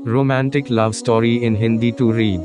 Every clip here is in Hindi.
Romantic love story in Hindi to read.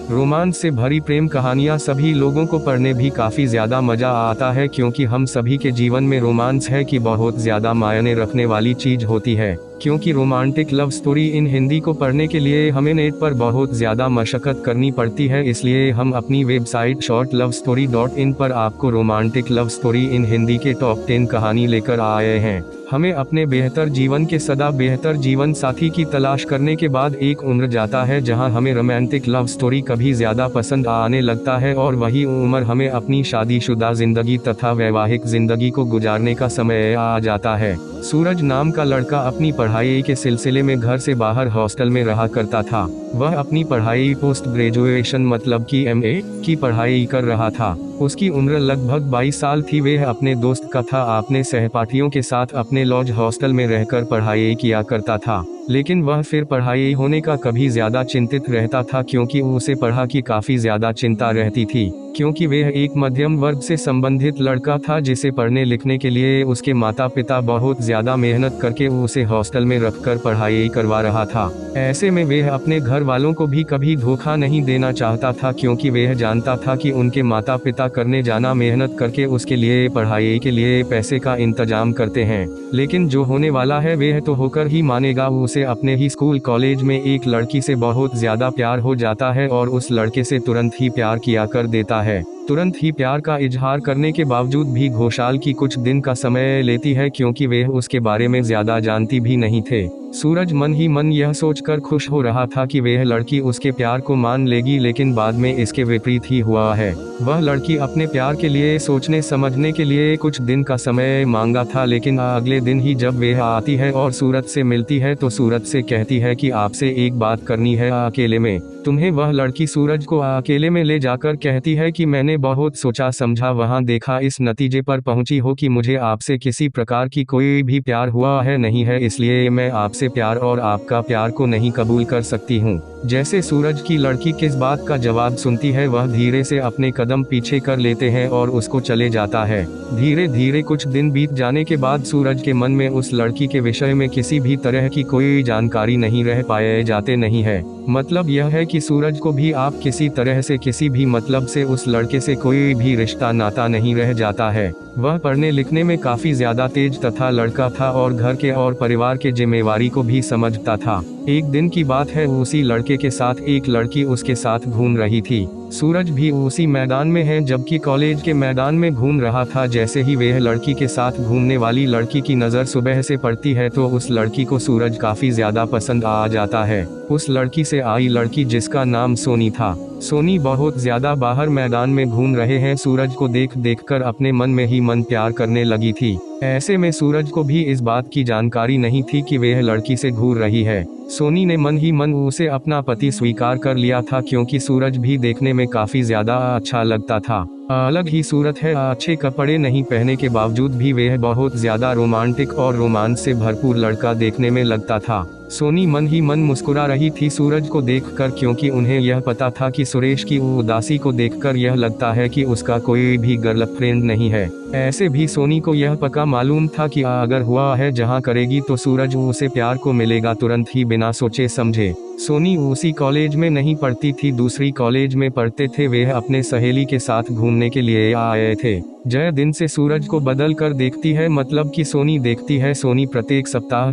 Romance से भरी प्रेम कहानियां सभी लोगों को पढ़ने भी काफ़ी ज़्यादा मज़ा आता है, क्योंकि हम सभी के जीवन में रोमांस है कि बहुत ज़्यादा मायने रखने वाली चीज़ होती है। क्योंकि romantic love story in Hindi को पढ़ने के लिए हमें नेट पर बहुत ज़्यादा मशक्क़त करनी पड़ती है, इसलिए हम अपनी वेबसाइट shortlovestory.in पर आपको romantic love story in Hindi के टॉप 10 कहानी लेकर आए हैं। हमें अपने बेहतर जीवन के सदा बेहतर जीवन साथी की तलाश करने के बाद एक उम्र जाता है जहां हमें रोमांटिक लव स्टोरी कभी ज़्यादा पसंद आने लगता है, और वही उम्र हमें अपनी शादीशुदा जिंदगी तथा वैवाहिक जिंदगी को गुजारने का समय आ जाता है। सूरज नाम का लड़का अपनी पढ़ाई के सिलसिले में घर से बाहर हॉस्टल में रहा करता था। वह अपनी पढ़ाई पोस्ट ग्रेजुएशन मतलब कि MA की पढ़ाई कर रहा था। उसकी उम्र लगभग 22 साल थी। वह अपने दोस्त तथा अपने सहपाठियों के साथ अपने लॉज हॉस्टल में रहकर पढ़ाई किया करता था, लेकिन वह फिर पढ़ाई होने का कभी ज़्यादा चिंतित रहता था, क्योंकि उसे पढ़ा की काफ़ी ज़्यादा चिंता रहती थी, क्योंकि वह एक मध्यम वर्ग से संबंधित लड़का था जिसे पढ़ने लिखने के लिए उसके माता पिता बहुत ज़्यादा मेहनत करके उसे हॉस्टल में रखकर पढ़ाई करवा रहा था। ऐसे में वह अपने घर वालों को भी कभी धोखा नहीं देना चाहता था, क्योंकि वह जानता था कि उनके माता पिता करने जाना मेहनत करके उसके लिए पढ़ाई के लिए पैसे का इंतजाम करते हैं, लेकिन जो होने वाला है वह तो होकर ही मानेगा। उसे अपने ही स्कूल कॉलेज में एक लड़की से बहुत ज़्यादा प्यार हो जाता है और उस लड़के से तुरंत ही प्यार किया कर देता है। तुरंत ही प्यार का इजहार करने के बावजूद भी घोषाल की कुछ दिन का समय लेती है, क्योंकि वे उसके बारे में ज़्यादा जानती भी नहीं थे। सूरज मन ही मन यह सोचकर खुश हो रहा था कि वह लड़की उसके प्यार को मान लेगी, लेकिन बाद में इसके विपरीत ही हुआ है। वह लड़की अपने प्यार के लिए सोचने समझने के लिए कुछ दिन का समय मांगा था, लेकिन अगले दिन ही जब वह आती है और सूरज से मिलती है तो सूरज से कहती है कि आपसे एक बात करनी है अकेले में। तुम्हें वह लड़की सूरज को अकेले में ले जाकर कहती है कि मैंने बहुत सोचा समझा, वहां देखा, इस नतीजे पर पहुंची हो कि मुझे आपसे किसी प्रकार की कोई भी प्यार हुआ है नहीं है, इसलिए मैं आपसे प्यार और आपका प्यार को नहीं कबूल कर सकती हूँ। जैसे सूरज की लड़की किस बात का जवाब सुनती है, वह धीरे से अपने कदम पीछे कर लेते हैं और उसको चले जाता है। धीरे धीरे कुछ दिन बीत जाने के बाद सूरज के मन में उस लड़की के विषय में किसी भी तरह की कोई जानकारी नहीं रह पाए जाते नहीं है। मतलब यह है कि सूरज को भी आप किसी तरह से किसी भी मतलब से उस लड़के से कोई भी रिश्ता नाता नहीं रह जाता है। वह पढ़ने लिखने में काफ़ी ज़्यादा तेज तथा लड़का था और घर के और परिवार के जिम्मेवारी को भी समझता था। एक दिन की बात है, उसी लड़के के साथ एक लड़की उसके साथ घूम रही थी। सूरज भी उसी मैदान में है, जबकि कॉलेज के मैदान में घूम रहा था। जैसे ही वह लड़की के साथ घूमने वाली लड़की की नज़र सुबह से पड़ती है तो उस लड़की को सूरज काफ़ी ज़्यादा पसंद आ जाता है। उस लड़की से आई लड़की जिसका नाम सोनी था। सोनी बहुत ज़्यादा बाहर मैदान में घूम रहे हैं सूरज को देख देखकर अपने मन में ही मन प्यार करने लगी थी। ऐसे में सूरज को भी इस बात की जानकारी नहीं थी कि वह लड़की से घूर रही है। सोनी ने मन ही मन उसे अपना पति स्वीकार कर लिया था, क्योंकि सूरज भी देखने में काफ़ी ज़्यादा अच्छा लगता था। अलग ही सूरत है, अच्छे कपड़े नहीं पहने के बावजूद भी वह बहुत ज़्यादा रोमांटिक और रोमांस से भरपूर लड़का देखने में लगता था। सोनी मन ही मन मुस्कुरा रही थी सूरज को देखकर, क्योंकि उन्हें यह पता था कि सुरेश की उदासी को देखकर यह लगता है कि उसका कोई भी गर्लफ्रेंड नहीं है। ऐसे भी सोनी को यह पक्का मालूम था कि अगर हुआ है जहां करेगी तो सूरज उसे प्यार को मिलेगा तुरंत ही, बिना सोचे समझे। सोनी उसी कॉलेज में नहीं पढ़ती थी, दूसरी कॉलेज में पढ़ते थे। वह अपने सहेली के साथ घूमने के लिए आए थे। जय दिन से सूरज को बदल कर देखती है, मतलब कि सोनी देखती है। सोनी प्रत्येक सप्ताह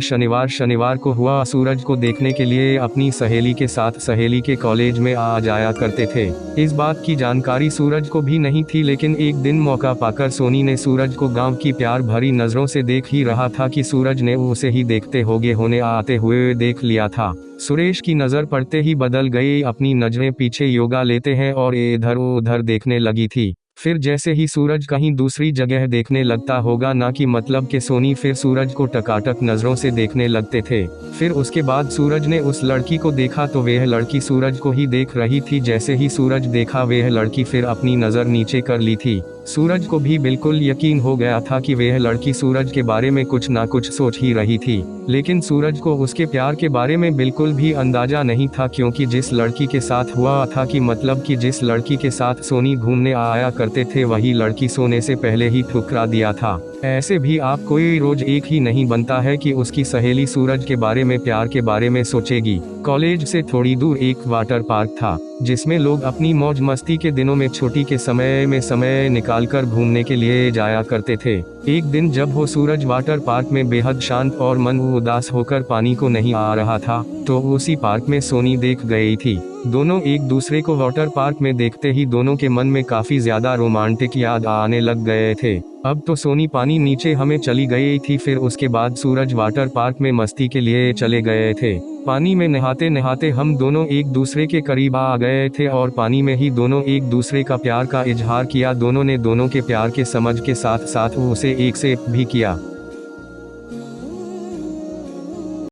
शनिवार को हुआ सूरज को देखने के लिए अपनी सहेली के साथ सहेली के कॉलेज में आ जाया करते थे। इस बात की जानकारी सूरज को भी नहीं थी, लेकिन एक दिन मौका पाकर सोनी ने सूरज को गांव की प्यार भरी नज़रों से देख ही रहा था कि सूरज ने उसे ही देखते होने आते हुए देख लिया था। सुरेश की नज़र पड़ते ही बदल गई, अपनी नज़रें पीछे योगा लेते हैं और इधर उधर देखने लगी थी। फिर जैसे ही सूरज कहीं दूसरी जगह देखने लगता होगा, ना कि मतलब कि सोनी फिर सूरज को टकाटक नज़रों से देखने लगते थे। फिर उसके बाद सूरज ने उस लड़की को देखा तो वह लड़की सूरज को ही देख रही थी। जैसे ही सूरज देखा वह लड़की फिर अपनी नज़र नीचे कर ली थी। सूरज को भी बिल्कुल यकीन हो गया था कि वह लड़की सूरज के बारे में कुछ ना कुछ सोच ही रही थी, लेकिन सूरज को उसके प्यार के बारे में बिल्कुल भी अंदाजा नहीं था, क्योंकि जिस लड़की के साथ हुआ था कि मतलब कि जिस लड़की के साथ सोनी घूमने आया करते थे वही लड़की सोने से पहले ही ठुकरा दिया था। ऐसे भी आप कोई रोज एक ही नहीं बनता है कि उसकी सहेली सूरज के बारे में, प्यार के बारे में सोचेगी। कॉलेज से थोड़ी दूर एक वाटर पार्क था, जिसमें लोग अपनी मौज मस्ती के दिनों में छुट्टी के समय में समय निकालकर घूमने के लिए जाया करते थे। एक दिन जब वो सूरज वाटर पार्क में बेहद शांत और मन उदास होकर पानी को नहीं आ रहा था, तो उसी पार्क में सोनी देख गई थी। दोनों एक दूसरे को वाटर पार्क में देखते ही दोनों के मन में काफी ज्यादा रोमांटिक याद आने लग गए थे। अब तो सोनी पानी नीचे हमें चली गई थी, फिर उसके बाद सूरज वाटर पार्क में मस्ती के लिए चले गए थे। पानी में नहाते नहाते हम दोनों एक दूसरे के करीब आ गए थे और पानी में ही दोनों एक दूसरे का प्यार का इजहार किया। दोनों ने दोनों के प्यार के समझ के साथ साथ उसे एक्सेप्ट भी किया।